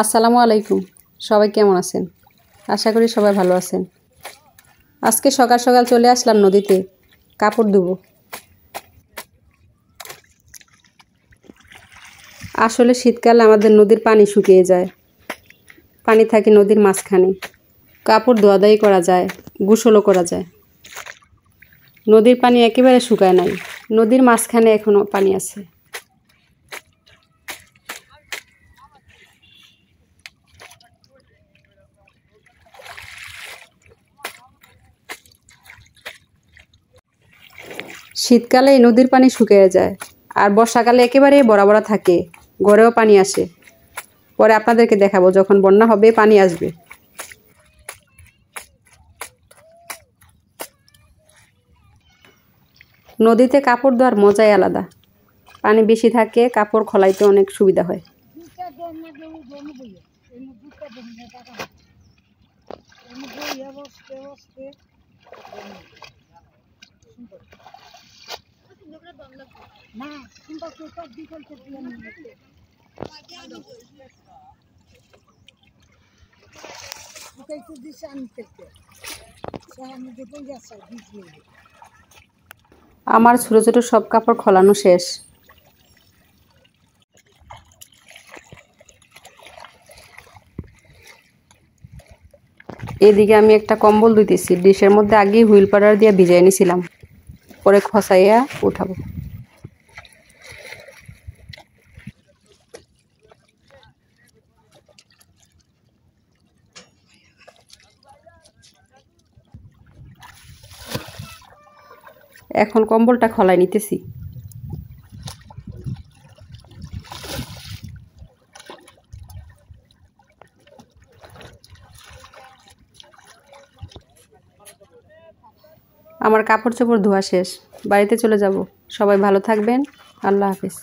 আসসালামু আলাইকুম। সবাই কেমন আছেন? আশা করি সবাই ভালো আছেন। আজকে সকাল সকাল চলে আসলাম নদীতে কাপড় ধুবো। আসলে শীতকালে আমাদের নদীর পানি শুকিয়ে যায়, পানি থাকে নদীর মাঝখানে। কাপড় ধোয়াধাই করা যায়, গোসলও করা যায়। নদীর পানি একেবারে শুকায় নাই, নদীর মাঝখানে এখনো পানি আছে। শীতকালে এই নদীর পানি শুকিয়ে যায়, আর বর্ষাকালে একেবারে ভরা ভরা থাকে, ঘরেও পানি আসে। পরে আপনাদেরকে দেখাবো যখন বন্যা হবে পানি আসবে। নদীতে কাপড় ধোয়ার মজাই আলাদা। পানি বেশি থাকে, কাপড় খোলাইতে অনেক সুবিধা হয়। আমার ছোট ছোট সব কাপড় খোলানো শেষ। এদিকে আমি একটা কম্বল ধুইতেছি, ডিশের মধ্যে আগেই হুইল পাউডার দিয়ে ভিজিয়ে নিয়েছিলাম, পরে খসাইয়া উঠাবো। এখন কম্বলটা খোলাই নিতেছি। আমার কাপড় চোপড় ধোয়া শেষ, বাড়িতে চলে যাব। সবাই ভালো থাকবেন। আল্লাহ হাফেজ।